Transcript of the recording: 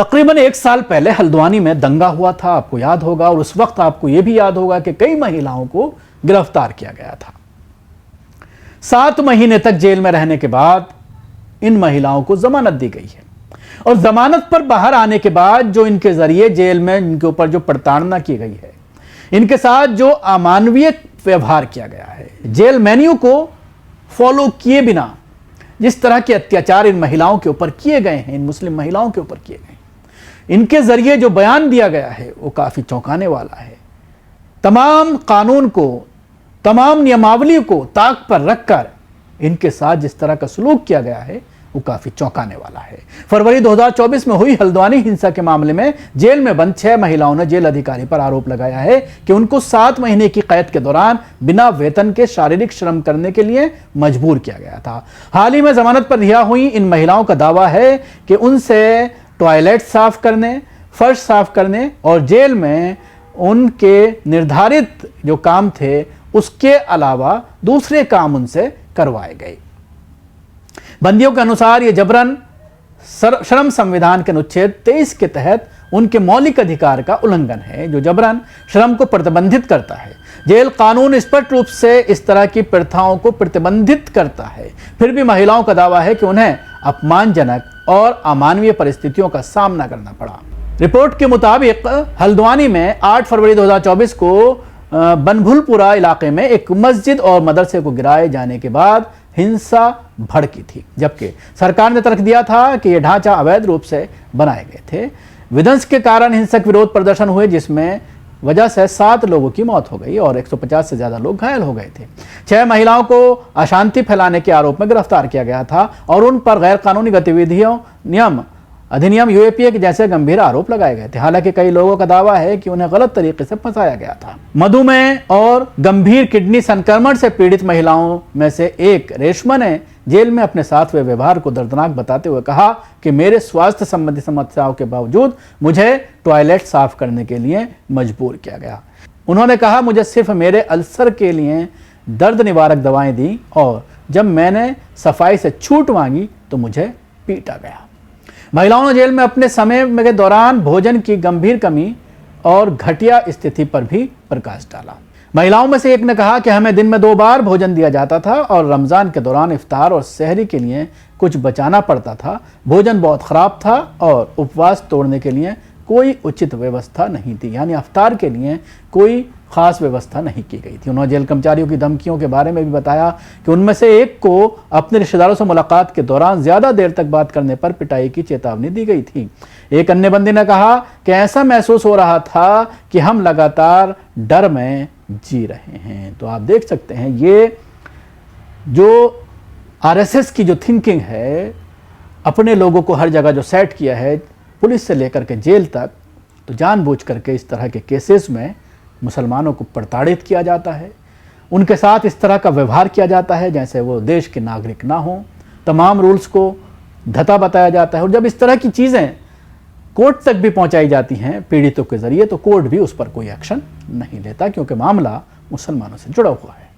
तकरीबन 1 साल पहले हल्द्वानी में दंगा हुआ था, आपको याद होगा, और उस वक्त आपको यह भी याद होगा कि कई महिलाओं को गिरफ्तार किया गया था। 7 महीने तक जेल में रहने के बाद इन महिलाओं को जमानत दी गई है, और जमानत पर बाहर आने के बाद जो इनके जरिए जेल में इनके ऊपर जो प्रताड़ना की गई है, इनके साथ जो अमानवीय व्यवहार किया गया है, जेल मेन्यू को फॉलो किए बिना जिस तरह के अत्याचार इन महिलाओं के ऊपर किए गए हैं, इन मुस्लिम महिलाओं के ऊपर किए गए हैं, इनके जरिए जो बयान दिया गया है वो काफी चौंकाने वाला है। तमाम कानून को, तमाम नियमावली को ताक पर रखकर इनके साथ जिस तरह का सलूक किया गया है वो काफी चौंकाने वाला है। फरवरी 2024 में हुई हल्द्वानी हिंसा के मामले में जेल में बंद 6 महिलाओं ने जेल अधिकारी पर आरोप लगाया है कि उनको 7 महीने की कैद के दौरान बिना वेतन के शारीरिक श्रम करने के लिए मजबूर किया गया था। हाल ही में जमानत पर रिहा हुई इन महिलाओं का दावा है कि उनसे टॉयलेट साफ करने, फर्श साफ करने और जेल में उनके निर्धारित जो काम थे उसके अलावा दूसरे काम उनसे करवाए गए। बंदियों के अनुसार यह जबरन श्रम संविधान के अनुच्छेद 23 के तहत उनके मौलिक अधिकार का उल्लंघन है, जो जबरन श्रम को प्रतिबंधित करता है। जेल कानून स्पष्ट रूप से इस तरह की प्रथाओं को प्रतिबंधित करता है, फिर भी महिलाओं का दावा है कि उन्हें अपमानजनक और अमानवीय परिस्थितियों का सामना करना पड़ा। रिपोर्ट के मुताबिक हल्द्वानी में 8 फरवरी 2024 को बनभुलपुरा इलाके में एक मस्जिद और मदरसे को गिराए जाने के बाद हिंसा भड़की थी, जबकि सरकार ने तर्क दिया था कि यह ढांचा अवैध रूप से बनाए गए थे। विध्वंस के कारण हिंसक विरोध प्रदर्शन हुए, जिसमें वजह से 7 लोगों की मौत हो गई और 150 से ज्यादा लोग घायल हो गए थे। 6 महिलाओं को अशांति फैलाने के आरोप में गिरफ्तार किया गया था और उन पर गैर कानूनी गतिविधियों अधिनियम यूएपीए के जैसे गंभीर आरोप लगाए गए थे। हालांकि कई लोगों का दावा है कि उन्हें गलत तरीके से फंसाया गया था। मधुमेह और गंभीर किडनी संक्रमण से पीड़ित महिलाओं में से एक रेशमा ने जेल में अपने साथ हुए व्यवहार को दर्दनाक बताते हुए कहा कि मेरे स्वास्थ्य संबंधी समस्याओं के बावजूद मुझे टॉयलेट साफ करने के लिए मजबूर किया गया। उन्होंने कहा, मुझे सिर्फ मेरे अल्सर के लिए दर्द निवारक दवाएं दी और जब मैंने सफाई से छूट मांगी तो मुझे पीटा गया। महिलाओं ने जेल में अपने समय के दौरान भोजन की गंभीर कमी और घटिया स्थिति पर भी प्रकाश डाला। महिलाओं में से एक ने कहा कि हमें दिन में 2 बार भोजन दिया जाता था और रमजान के दौरान इफ्तार और सहरी के लिए कुछ बचाना पड़ता था। भोजन बहुत खराब था और उपवास तोड़ने के लिए कोई उचित व्यवस्था नहीं थी, यानी इफ्तार के लिए कोई खास व्यवस्था नहीं की गई थी। उन्होंने जेल कर्मचारियों की धमकियों के बारे में भी बताया कि उनमें से एक को अपने रिश्तेदारों से मुलाकात के दौरान ज्यादा देर तक बात करने पर पिटाई की चेतावनी दी गई थी। एक अन्य बंदी ने कहा कि ऐसा महसूस हो रहा था कि हम लगातार डर में जी रहे हैं। तो आप देख सकते हैं ये जो आरएसएस की जो थिंकिंग है, अपने लोगों को हर जगह जो सेट किया है, पुलिस से लेकर के जेल तक, तो जानबूझ करके इस तरह के केसेस में मुसलमानों को प्रताड़ित किया जाता है, उनके साथ इस तरह का व्यवहार किया जाता है जैसे वो देश के नागरिक ना हो। तमाम रूल्स को धता बताया जाता है और जब इस तरह की चीज़ें कोर्ट तक भी पहुंचाई जाती हैं पीड़ितों के जरिए, तो कोर्ट भी उस पर कोई एक्शन नहीं लेता, क्योंकि मामला मुसलमानों से जुड़ा हुआ है।